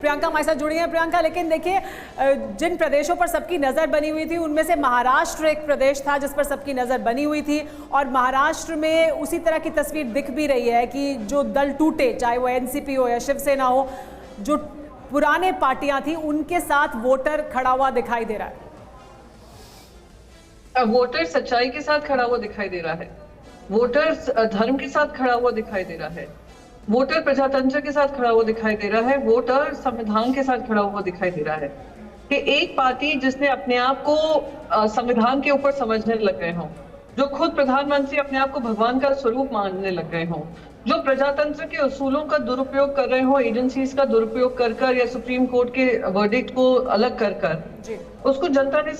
प्रियंका हमारे साथ जुड़ी हैं। प्रियंका, लेकिन देखिए जिन प्रदेशों पर सबकी नज़र बनी हुई थी उनमें से महाराष्ट्र एक प्रदेश था जिस पर सबकी नज़र बनी हुई थी, और महाराष्ट्र में उसी तरह की तस्वीर दिख भी रही है कि जो दल टूटे, चाहे वो एनसीपी हो या शिवसेना हो, जो पुराने पार्टियां थी उनके साथ वोटर खड़ा हुआ दिखाई दे रहा है। वोटर सच्चाई के साथ खड़ा हुआ दिखाई दे रहा है, वोटर धर्म के साथ खड़ा हुआ दिखाई दे रहा है, वोटर प्रजातंत्र के साथ खड़ा हुआ दिखाई दे रहा है, वोटर संविधान के साथ खड़ा हुआ दिखाई दे रहा है। कि एक पार्टी जिसने अपने आप को संविधान के ऊपर समझने लग गए हों, जो खुद प्रधानमंत्री अपने आप को भगवान का स्वरूप मानने लग गए हों, जो प्रजातंत्र के उसूलों का दुरुपयोग कर रहे हो, एजेंसीज का दुरुपयोग कर कर या सुप्रीम कोर्ट के वर्डिक्ट को अलग कर कर, उसको जनता ने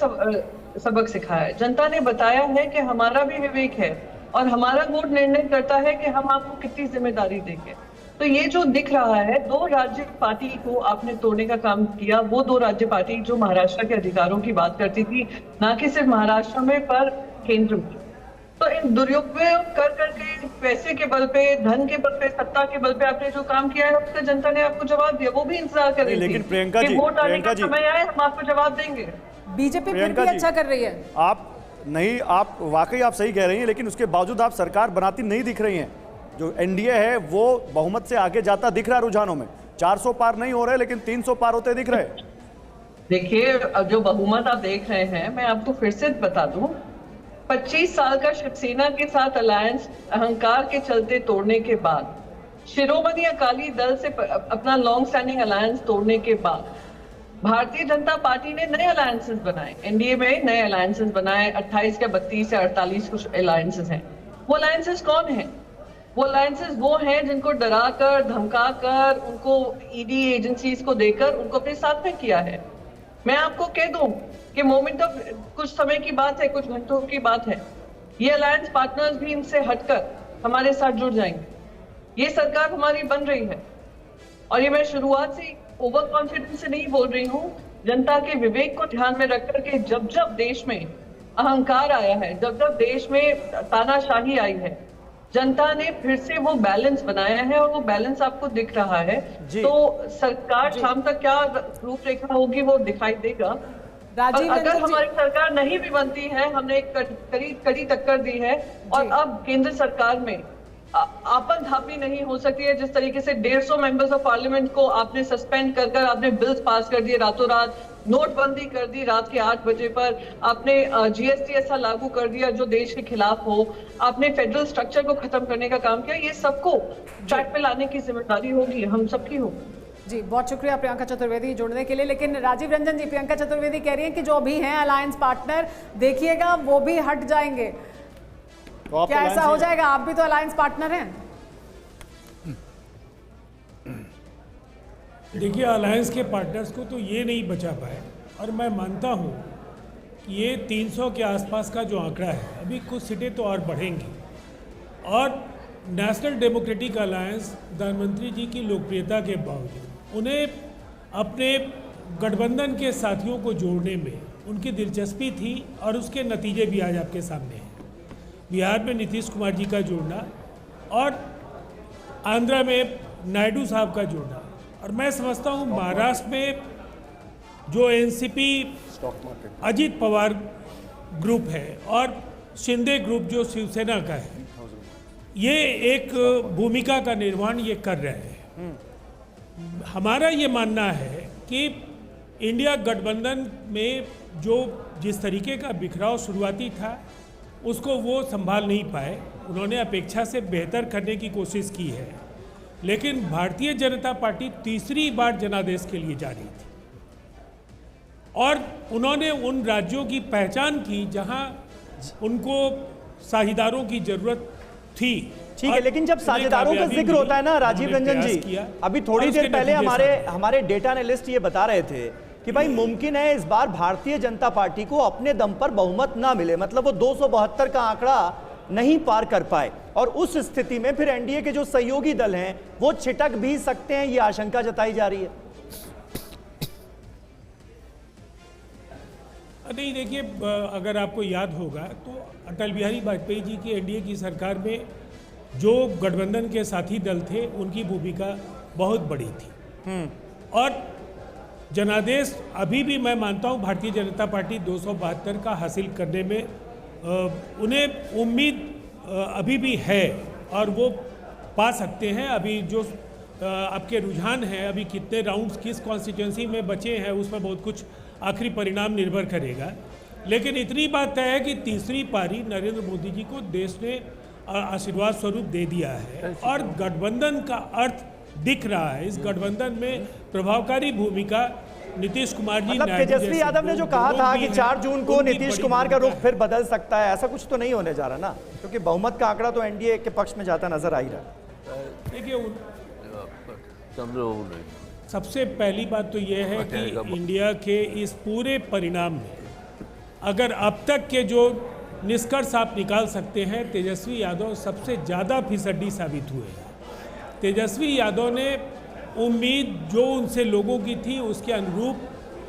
सबक सिखाया है। जनता ने बताया है कि हमारा भी विवेक है और हमारा वोट निर्णय करता है कि हम आपको कितनी जिम्मेदारी देंगे। तो ये जो दिख रहा है, दो राज्य पार्टी को आपने तोड़ने का काम किया, वो दो राज्य पार्टी जो महाराष्ट्र के अधिकारों की बात करती थी, ना कि सिर्फ महाराष्ट्र में पर केंद्र में। तो इन दुरुपयोग कर करके पैसे के बल पे, धन के बल पे, सत्ता के बल पे आपने जो काम किया है उसका जनता ने आपको जवाब दिया। वो भी इंतजार कर रही थी, लेकिन प्रियंका जी, वोट आने का समय आए हम आपको जवाब देंगे। बीजेपी फिर भी अच्छा कर रही है। आप वाकई आप सही कह रही हैं, लेकिन उसके बावजूद आप सरकार बनाती नहीं दिख रही हैं। जो एनडीए है वो बहुमत से आगे जाता दिख रहा है रुझानों में। 400 पार नहीं हो रहे लेकिन 300 पार होते दिख रहे। देखिए जो बहुमत आप देख रहे हैं, मैं आपको फिर से बता दूं, 25 साल का शिवसेना के साथ अलायंस अहंकार के चलते तोड़ने के बाद, शिरोमणि अकाली दल से अपना लॉन्ग स्टैंडिंग अलायंस तोड़ने के बाद, भारतीय जनता पार्टी ने नए अलायंसेस बनाए, एनडीए में नए अलायंसेस बनाए, 28 या 32 या 48 कुछ अलायंसेस हैं। वो अलायंसेस कौन है? वो अलायंसेस वो हैं जिनको डरा कर, धमका कर, उनको ईडी एजेंसीज को देकर उनको अपने साथ में किया है। मैं आपको कह दूं कि मोमेंट ऑफ कुछ समय की बात है, कुछ घंटों की बात है, ये अलायंस पार्टनर्स भी इनसे हटकर हमारे साथ जुड़ जाएंगे। ये सरकार हमारी बन रही है और ये मैं शुरुआत से ओवर कॉन्फिडेंस से नहीं बोल रही हूँ। जनता के विवेक को ध्यान में रख करके जब जब देश में अहंकार आया है, जब जब देश में तानाशाही आई है, जनता ने फिर से वो बैलेंस बनाया है और वो बैलेंस आपको दिख रहा है। तो सरकार शाम तक क्या रूपरेखा होगी वो दिखाई देगा। अगर हमारी सरकार नहीं भी बनती है, हमने एक कड़ी टक्कर दी है और अब केंद्र सरकार में आपन धापी नहीं हो सकती है। जिस तरीके से 150 मेंबर्स ऑफ पार्लियामेंट को आपने सस्पेंड कर कर आपने बिल्स पास कर दिए रातों रात, नोटबंदी कर दी रात के 8 बजे पर, आपने जीएसटी ऐसा लागू कर दिया जो देश के खिलाफ हो, आपने फेडरल स्ट्रक्चर को खत्म करने का काम किया, ये सबको ट्रैक पे लाने की जिम्मेदारी होगी, हम सबकी होगी। जी बहुत शुक्रिया प्रियंका चतुर्वेदी जुड़ने के लिए। लेकिन राजीव रंजन जी, प्रियंका चतुर्वेदी कह रही हैं कि जो अभी हैं अलायंस पार्टनर, देखिएगा वो भी हट जाएंगे। तो क्या ऐसा हो जाएगा? आप भी तो अलायंस पार्टनर हैं। देखिए अलायंस के पार्टनर्स को तो ये नहीं बचा पाए, और मैं मानता हूँ कि ये 300 के आसपास का जो आंकड़ा है, अभी कुछ सीटें तो और बढ़ेंगी। और नेशनल डेमोक्रेटिक अलायंस प्रधानमंत्री जी की लोकप्रियता के बावजूद उन्हें अपने गठबंधन के साथियों को जोड़ने में उनकी दिलचस्पी थी और उसके नतीजे भी आज आपके सामने हैं। बिहार में नीतीश कुमार जी का जोड़ना और आंध्रा में नायडू साहब का जोड़ना, और मैं समझता हूँ महाराष्ट्र में जो एनसीपी अजीत पवार ग्रुप है और शिंदे ग्रुप जो शिवसेना का है, ये एक भूमिका का निर्वहन ये कर रहे हैं। हमारा ये मानना है कि इंडिया गठबंधन में जो जिस तरीके का बिखराव शुरुआती था उसको वो संभाल नहीं पाए। उन्होंने अपेक्षा से बेहतर करने की कोशिश की है, लेकिन भारतीय जनता पार्टी तीसरी बार जनादेश के लिए जा रही थी और उन्होंने उन राज्यों की पहचान की जहां उनको साझेदारों की जरूरत थी। ठीक है, लेकिन जब साझेदारों का जिक्र होता है ना राजीव रंजन जी, अभी थोड़ी देर पहले हमारे डेटा एनालिस्ट ये बता रहे थे कि भाई मुमकिन है इस बार भारतीय जनता पार्टी को अपने दम पर बहुमत ना मिले, मतलब वो 272 का आंकड़ा नहीं पार कर पाए, और उस स्थिति में फिर एनडीए के जो सहयोगी दल हैं वो छिटक भी सकते हैं, ये आशंका जताई जा रही है। नहीं देखिए, अगर आपको याद होगा तो अटल बिहारी वाजपेयी जी की एनडीए की सरकार में जो गठबंधन के साथी दल थे उनकी भूमिका बहुत बड़ी थी और जनादेश अभी भी मैं मानता हूँ भारतीय जनता पार्टी 272 का हासिल करने में उन्हें उम्मीद अभी भी है और वो पा सकते हैं। अभी जो आपके रुझान हैं, अभी कितने राउंड्स किस कॉन्स्टिट्यूंसी में बचे हैं उस पर बहुत कुछ आखिरी परिणाम निर्भर करेगा। लेकिन इतनी बात तय है कि तीसरी पारी नरेंद्र मोदी जी को देश ने आशीर्वाद स्वरूप दे दिया है और गठबंधन का अर्थ दिख रहा है। इस गठबंधन में प्रभावकारी भूमिका नीतीश कुमार जी, मतलब तेजस्वी यादव ने जो कहा था कि 4 जून को नीतीश कुमार का रुख फिर बदल सकता है, ऐसा कुछ तो नहीं होने जा रहा ना, क्योंकि बहुमत का आंकड़ा तो एनडीए के पक्ष में जाता नजर आ ही रहा है। देखिए, सबसे पहली बात तो यह है कि इंडिया के इस पूरे परिणाम में अगर अब तक के जो निष्कर्ष आप निकाल सकते हैं, तेजस्वी यादव सबसे ज़्यादा फिसड्डी साबित हुए हैं। तेजस्वी यादव ने उम्मीद जो उनसे लोगों की थी उसके अनुरूप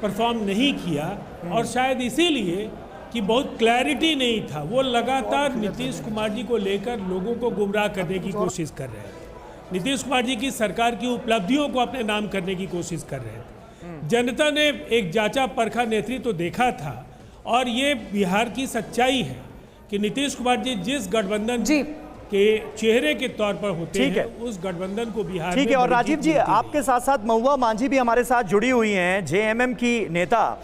परफॉर्म नहीं किया और शायद इसीलिए कि बहुत क्लैरिटी नहीं था, वो लगातार नीतीश कुमार जी को लेकर लोगों को गुमराह करने की कोशिश कर रहे हैं। नीतीश कुमार जी की सरकार की उपलब्धियों को अपने नाम करने की कोशिश कर रहे थे। जनता ने एक जांचा परखा नेतृत्व तो देखा था और ये बिहार की सच्चाई है कि नीतीश कुमार जी जिस गठबंधन के चेहरे के तौर पर होते हैं उस गठबंधन को बिहार ठीक है। और राजीव जी, आपके साथ साथ महुआ मांझी भी हमारे साथ जुड़ी हुई हैं, जेएमएम की नेता।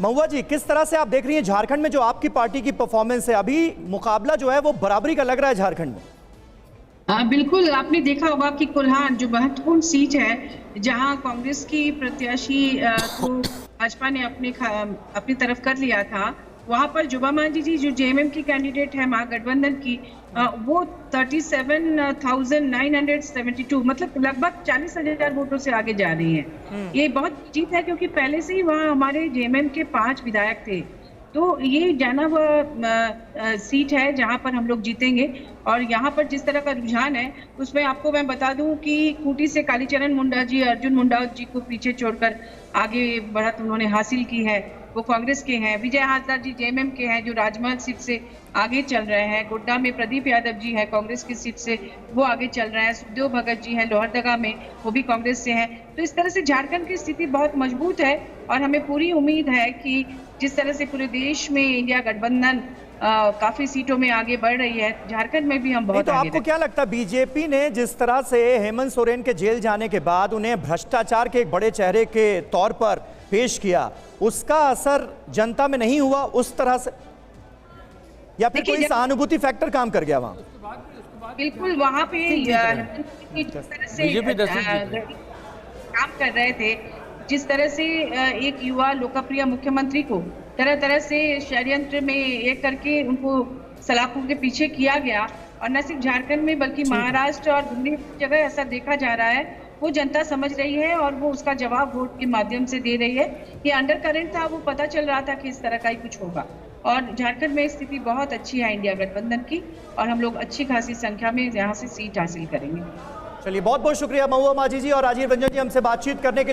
महुआ जी, किस तरह से आप देख रही हैं झारखंड में जो आपकी पार्टी की परफॉर्मेंस है? अभी मुकाबला जो है वो बराबरी का लग रहा है झारखंड में। बिल्कुल, आपने देखा होगा कि कोल्हान जो महत्वपूर्ण सीट है, जहां कांग्रेस की प्रत्याशी को भाजपा ने अपनी तरफ कर लिया था, वहां पर जुबा मांझी जी जो जेएमएम की कैंडिडेट है महागठबंधन की, वो 37,972 मतलब लगभग 40,000 वोटों से आगे जा रही हैं। ये बहुत जीत है क्योंकि पहले से ही वहाँ हमारे जेएमएम के 5 विधायक थे, तो ये जाना वह सीट है जहां पर हम लोग जीतेंगे। और यहाँ पर जिस तरह का रुझान है उसमें आपको मैं बता दूं कि खूंटी से कालीचरण मुंडा जी, अर्जुन मुंडा जी को पीछे छोड़कर आगे बढ़त उन्होंने हासिल की है, वो कांग्रेस के हैं। विजय हाजरा जी जेएमएम के हैं जो राजमहल सीट से आगे चल रहे हैं। गोड्डा में प्रदीप यादव जी हैं कांग्रेस की सीट से, वो आगे चल रहे हैं। सुखदेव भगत जी हैं लोहरदगा में, वो भी कांग्रेस से हैं। तो इस तरह से झारखंड की स्थिति बहुत मजबूत है और हमें पूरी उम्मीद है कि जिस तरह से पूरे देश में इंडिया गठबंधन काफी सीटों में आगे बढ़ रही है, झारखंड में भी हम बहुत तो आपको क्या लगता है, बीजेपी ने जिस तरह से हेमंत सोरेन के जेल जाने के बाद उन्हें भ्रष्टाचार के एक बड़े चेहरे के तौर पर पेश किया, उसका असर जनता में नहीं हुआ उस तरह से, या फिर कोई सहानुभूति फैक्टर काम कर गया वहां? बिल्कुल, वहां पे जिस तरह से काम कर रहे थे, जिस तरह से एक युवा लोकप्रिय मुख्यमंत्री को तरह तरह से षड्यंत्र में एक करके उनको सलाखों के पीछे किया गया, और न सिर्फ झारखंड में बल्कि महाराष्ट्र और दिल्ली जगह ऐसा देखा जा रहा है, वो जनता समझ रही है और वो उसका जवाब वोट के माध्यम से दे रही है। ये अंडर करंट था, वो पता चल रहा था कि इस तरह का ही कुछ होगा। और झारखंड में स्थिति बहुत अच्छी है इंडिया गठबंधन की, और हम लोग अच्छी खासी संख्या में यहाँ से सीट हासिल करेंगे। चलिए, बहुत बहुत शुक्रिया महुआ मांझी जी और राजीव रंजन जी हमसे बातचीत करने के लिए।